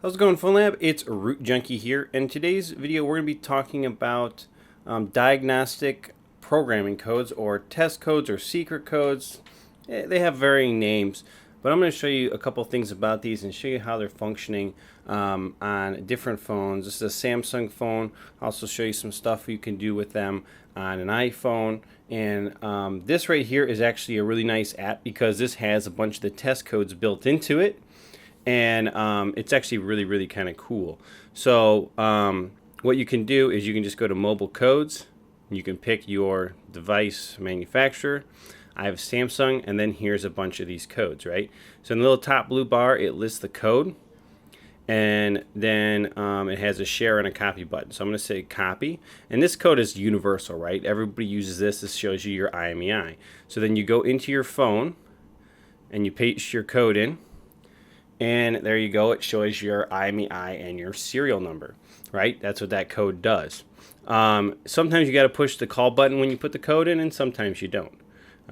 How's it going, PhonLab? It's Root Junkie here, and today's video we're going to be talking about diagnostic programming codes, or test codes, or secret codes. They have varying names, but I'm going to show you a couple things about these and show you how they're functioning on different phones. This is a Samsung phone. I'll also show you some stuff you can do with them on an iPhone. And this right here is actually a really nice app because this has a bunch of the test codes built into it. And it's actually really kind of cool. So what you can do is you can just go to mobile codes. You can pick your device manufacturer. I have Samsung, and then here's a bunch of these codes, right? So in the little top blue bar, it lists the code, and then it has a share and a copy button. So I'm going to say copy, and this code is universal, right? Everybody uses this. This shows you your IMEI. So then you go into your phone, and you paste your code in. And there you go, it shows your IMEI and your serial number, right? That's what that code does. Sometimes you got to push the call button when you put the code in, and sometimes you don't.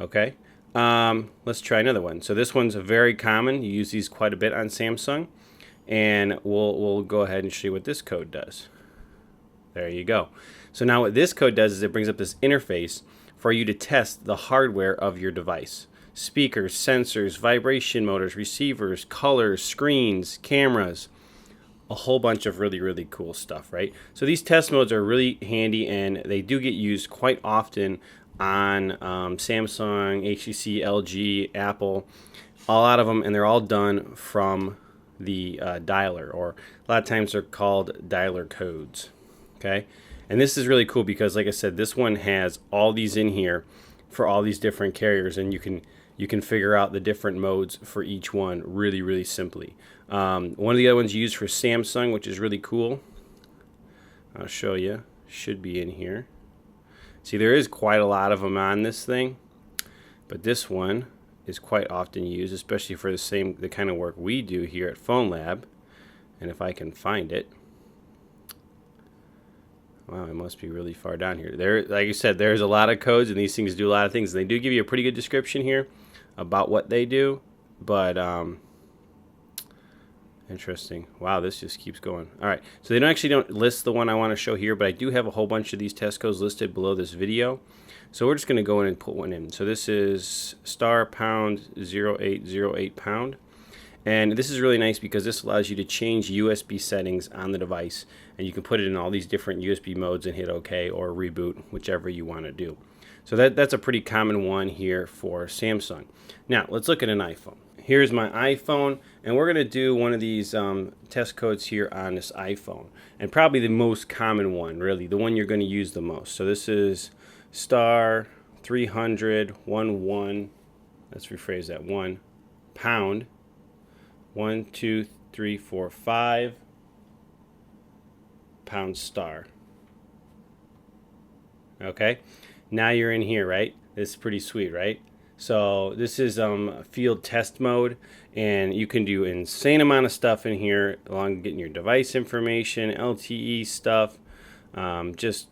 Okay, let's try another one. So this one's very common. You use these quite a bit on Samsung, and we'll go ahead and show you what this code does. There you go. So now what this code does is it brings up this interface for you to test the hardware of your device. Speakers, sensors, vibration motors, receivers, colors, screens, cameras, a whole bunch of really cool stuff, right? So these test modes are really handy, and they do get used quite often on Samsung, HTC, LG, Apple, a lot of them, and they're all done from the dialer, or a lot of times they're called dialer codes, okay? And this is really cool because, like I said, this one has all these in here for all these different carriers, and you can figure out the different modes for each one really simply. One of the other ones used for Samsung, which is really cool, I'll show you, should be in here. See, there is quite a lot of them on this thing, but this one is quite often used, especially for the kind of work we do here at PhonLab. And if I can find it, wow, it must be really far down here. There, like I said, there's a lot of codes, and these things do a lot of things. They do give you a pretty good description here about what they do, but interesting. Wow, this just keeps going. All right, so they don't list the one I want to show here, but I do have a whole bunch of these test codes listed below this video. So we're just going to go in and put one in. So this is *#0808#. And this is really nice because this allows you to change USB settings on the device, and you can put it in all these different USB modes and hit OK or reboot, whichever you want to do. So that's a pretty common one here for Samsung. Now let's look at an iPhone. Here's my iPhone, and we're going to do one of these test codes here on this iPhone, and probably the most common one, really, the one you're going to use the most. So this is *30011. Let's rephrase that. 1 pound. 1 2 3 4 5 pound star. Okay, now you're in here, right? This is pretty sweet, right? So this is field test mode, and you can do insane amount of stuff in here, along getting your device information, LTE stuff, just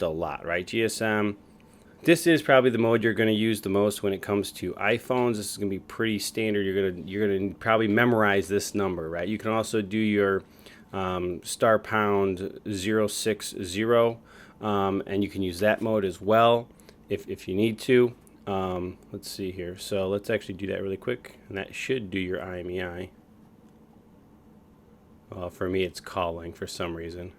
a lot, right? GSM. This is probably the mode you're going to use the most when it comes to iPhones. This is going to be pretty standard. You're going to probably memorize this number, right? You can also do your *#060, and you can use that mode as well if you need to. Let's see here. So let's actually do that really quick, and that should do your IMEI. Well, for me, it's calling for some reason.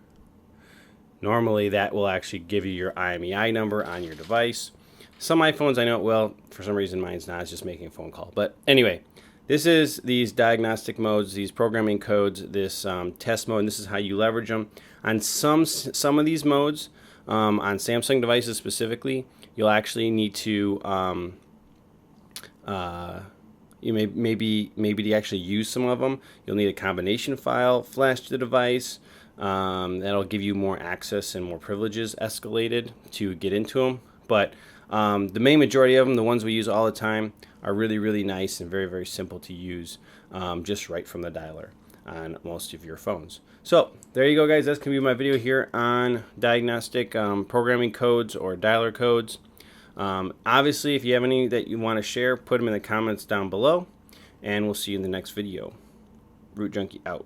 Normally, that will actually give you your IMEI number on your device. Some iPhones, I know it will. For some reason, mine's not. It's just making a phone call. But anyway, this is these diagnostic modes, these programming codes, this test mode, and this is how you leverage them. On some of these modes, on Samsung devices specifically, you'll actually need to maybe to actually use some of them, you'll need a combination file flashed to the device. That'll give you more access and more privileges escalated to get into them. But the main majority of them, the ones we use all the time, are really nice and very simple to use, just right from the dialer on most of your phones. So there you go, guys. That's going to be my video here on diagnostic programming codes or dialer codes. Obviously, if you have any that you want to share, put them in the comments down below, and we'll see you in the next video. Root Junkie out.